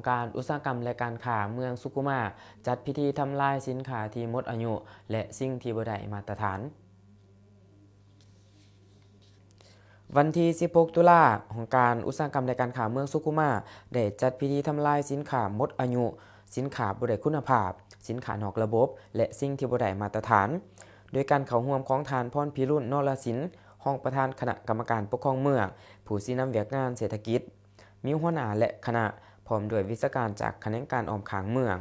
การอุตสาหกรรมและการค้าเมืองสุกุมาจัดพิธีทำลายสินค้าที่หมดอายุและสิ่งที่บ่ได้มาตรฐานวันที่ 16 ตุลาของการอุตสาหกรรมและการค้าเมืองสุกุมาได้จัดพิธีทำลายสินค้าหมดอายุสินค้าบ่ได้คุณภาพสินค้านอกระบบและสิ่งที่บ่ได้มาตรฐานโดยการเข้าร่วมของทานพรพิรุณ นรสินรองประธานคณะกรรมการปกครองเมืองผู้สินำเวียกงานเศรษฐกิจมีหัวหน้าและคณะพร้อมด้วยวิศวการจากคณะการออมขางเมือง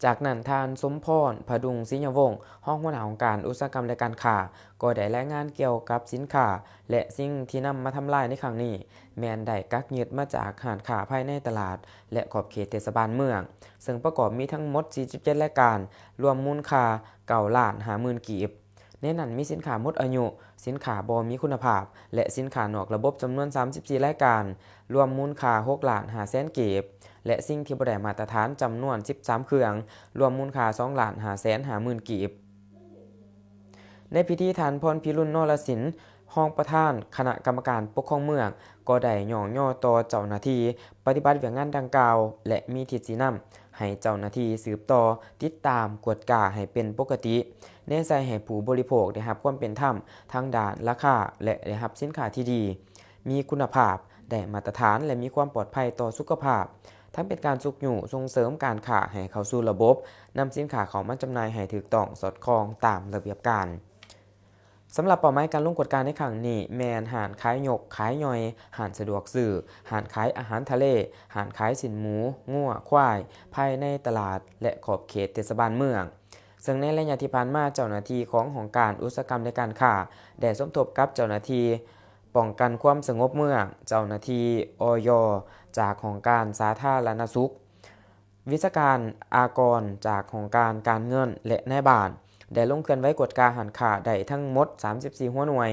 จากนั้นทานสมพรพดุงศิญวงศ์ห้องหัวหน้าองค์การอุตสาหกรรมและการค้าก็ได้รายงานเกี่ยวกับสินค้าและสิ่งที่นำมาทำลายในครั้งนี้แม่นได้กักยึดมาจากร้านค้าภายในตลาดและขอบเขตเทศบาลเมืองซึ่งประกอบมีทั้งหมด47รายการรวมมูลค่า9,50,000 กีบในนั้นมีสินค้าหมดอายุสินค้าบ่มีคุณภาพและสินค้านอกระบบจำนวน34รายการรวมมูลค่า6,500,000 กีบและสิ่งที่บ่ได้มาตรฐานจำนวน13เครื่องรวมมูลค่า2,550,000 กีบในพิธีทานพรพิรุณ นรสินรองประธานคณะกรรมการปกครองเมืองก็ได้ย่องย่อต่อเจ้าหน้าที่ปฏิบัติเวียกงานดังกล่าวและมีทิศชี้นำให้เจ้าหน้าที่สืบต่อติดตามกวดกาให้เป็นปกติเน้นใส่ให้ผู้บริโภคได้รับความเป็นธรรมทางด้านราคาและได้รับสินค้าที่ดีมีคุณภาพได้มาตรฐานและมีความปลอดภัยต่อสุขภาพทั้งเป็นการสุกหยู่ส่งเสริมการค้าให้เข้าสู่ระบบนำสินค้าเข้ามาจำหน่ายให้ถูกต้องสอดคล้องตามระเบียบการสำหรับเป้าหมายการลงกฎการในครั้งนี้แม่นห้านขายยกขายย่อยห้านสะดวกซื้อห้านขายอาหารทะเลห้านขายสินหมูงัวควายภายในตลาดและขอบเขตเทศบาลเมืองซึ่งในระยะที่ผ่านมาเจ้าหน้าที่ของการอุตสาหกรรมและการค้าได้สมทบกับเจ้าหน้าที่ป้องกันความสงบเมืองเจ้าหน้าที่อย.จากของการสาธารณสุขวิศวการอากรจากของการเงินและนายบ้านได้ลงเคลื่อนไหวกวดกาหันค้าได้ทั้งหมด34หัวหน่วย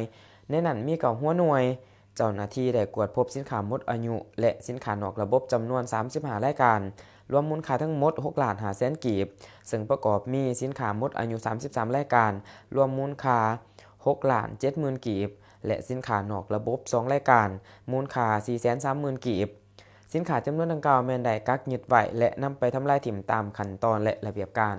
ในนั้นมี9หัวหน่วยเจ้าหน้าที่ได้กวดพบสินค้าหมดอายุและสินค้านอกระบบจำนวน35รายการรวมมูลค่าทั้งหมด6,500,000 กีบซึ่งประกอบมีสินค้าหมดอายุ33รายการรวมมูลค่า6,70,000 กีบและสินค้านอกระบบ2รายการมูลค่า430,000 กีบสินค้าจำนวนดังกล่าวแม่นได้กักยึดไว้และนำไปทำลายถิ่มตามขั้นตอนและระเบียบการ